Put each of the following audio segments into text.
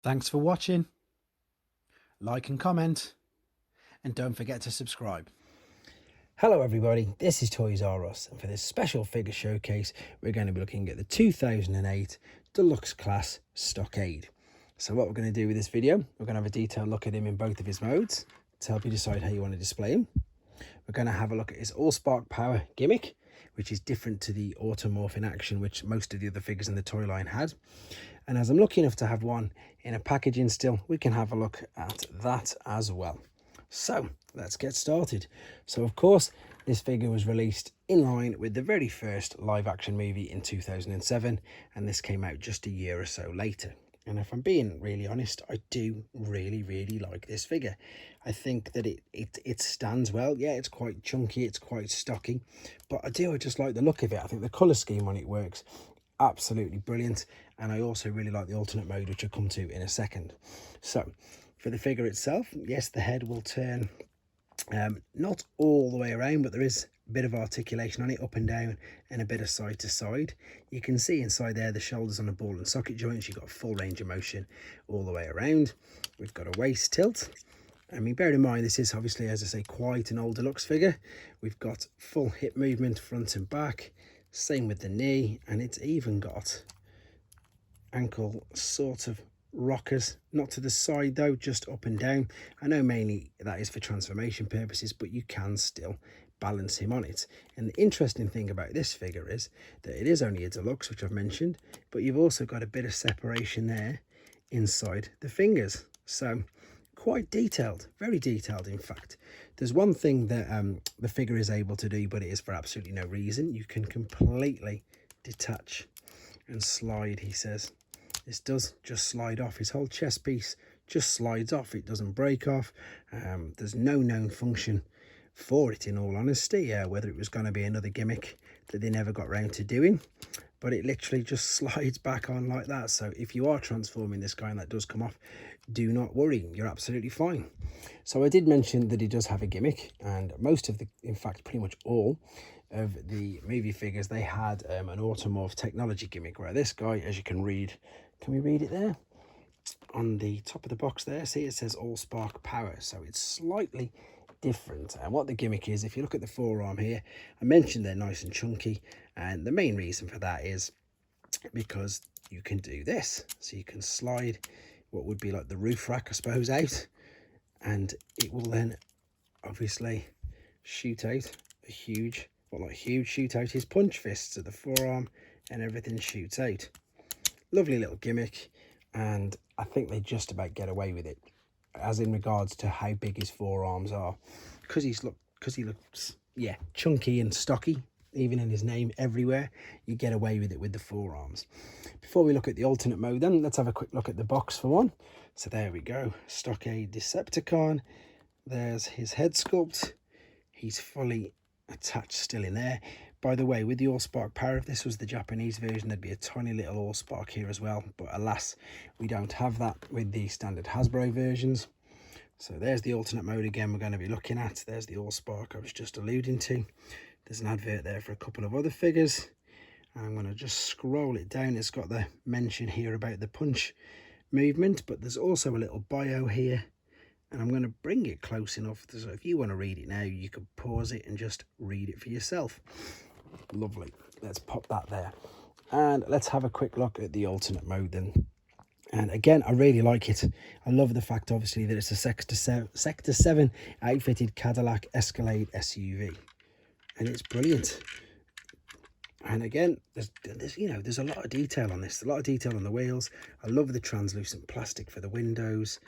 Thanks for watching. Like and comment, and don't forget to subscribe. Hello everybody, this is Toys R Us, and for this special figure showcase we're going to be looking at the 2008 Deluxe Class Stockade. So what we're going to do with this video, we're going to have a detailed look at him in both of his modes to help you decide how you want to display him. We're going to have a look at his all-spark power gimmick, which is different to the automorph in action which most of the other figures in the toy line had. And as I'm lucky enough to have one in a packaging still, we can have a look at that as well. So let's get started. So of course this figure was released in line with the very first live action movie in 2007, and this came out just a year or so later. And if I'm being really honest, I do really like this figure. I think that it stands well. Yeah, it's quite chunky, it's quite stocky, but I just like the look of it. I think the colour scheme on it works absolutely brilliant, and I also really like the alternate mode, which I'll come to in a second. So for the figure itself, yes, the head will turn not all the way around, but there is a bit of articulation on it, up and down and a bit of side to side. You can see inside there the shoulders on the ball and socket joints. You've got full range of motion all the way around. We've got a waist tilt. I mean, bear in mind, this is obviously, as I say, quite an old deluxe figure. We've got full hip movement front and back, same with the knee, and it's even got ankle sort of rockers, not to the side though, just up and down. I know mainly that is for transformation purposes, but you can still balance him on it. And the interesting thing about this figure is that it is only a deluxe, which I've mentioned, but you've also got a bit of separation there inside the fingers, so quite detailed, very detailed. In fact, there's one thing that the figure is able to do, but it is for absolutely no reason. You can completely detach and slide, he says. This does just slide off. His whole chest piece just slides off. It doesn't break off. There's no known function for it, in all honesty, whether it was going to be another gimmick that they never got round to doing, but it literally just slides back on like that. So if you are transforming this guy and that does come off, do not worry, you're absolutely fine. So I did mention that he does have a gimmick, and most of the, in fact pretty much all of the movie figures, they had an automorph technology gimmick, where this guy, as you can read, can we read it there on the top of the box there? See, it says all spark power, so it's slightly different. And what the gimmick is, if you look at the forearm here, I mentioned they're nice and chunky, and the main reason for that is because you can do this. So you can slide what would be like the roof rack, I suppose, out, and it will then obviously shoot out a huge, shoot out his punch fists at the forearm, and everything shoots out. Lovely little gimmick, and I think they just about get away with it, as in regards to how big his forearms are, because he looks, yeah, chunky and stocky. Even in his name, everywhere, you get away with it with the forearms. Before we look at the alternate mode, then let's have a quick look at the box for one. So there we go, Stockade Decepticon. There's his head sculpt. He's fully attached still in there. By the way, with the all-spark power, if this was the Japanese version, there'd be a tiny little all-spark here as well, but alas, we don't have that with the standard Hasbro versions. So there's the alternate mode again we're going to be looking at. There's the all-spark I was just alluding to. There's an advert there for a couple of other figures. I'm going to just scroll it down. It's got the mention here about the punch movement, but there's also a little bio here, and I'm going to bring it close enough so if you want to read it now, you can pause it and just read it for yourself. Lovely. Let's pop that there, and let's have a quick look at the alternate mode then. And again, I really like it. I love the fact, obviously, that it's a Sector 7 outfitted Cadillac Escalade SUV, and it's brilliant. And again, there's a lot of detail on this, a lot of detail on the wheels. I love the translucent plastic for the windows.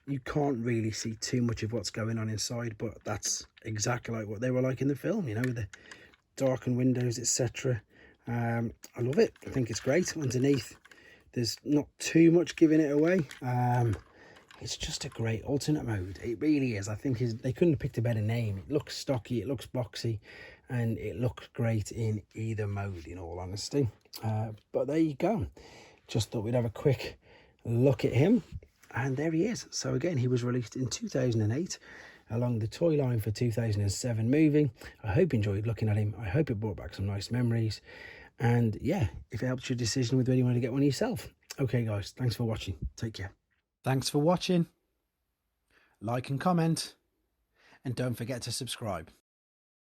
You can't really see too much of what's going on inside, but that's exactly like what they were like in the film, you know, the darkened windows, etc. I love it. I think it's great. Underneath, there's not too much giving it away. It's just a great alternate mode. It really is. I think they couldn't have picked a better name. It looks stocky, it looks boxy, and it looks great in either mode, in all honesty. But there you go. Just thought we'd have a quick look at him. And there he is. So again, he was released in 2008 along the toy line for 2007 movie. I hope you enjoyed looking at him. I hope it brought back some nice memories. And yeah, if it helps your decision with whether you want to get one yourself. Okay guys, thanks for watching. Take care. Thanks for watching. Like and comment, and don't forget to subscribe.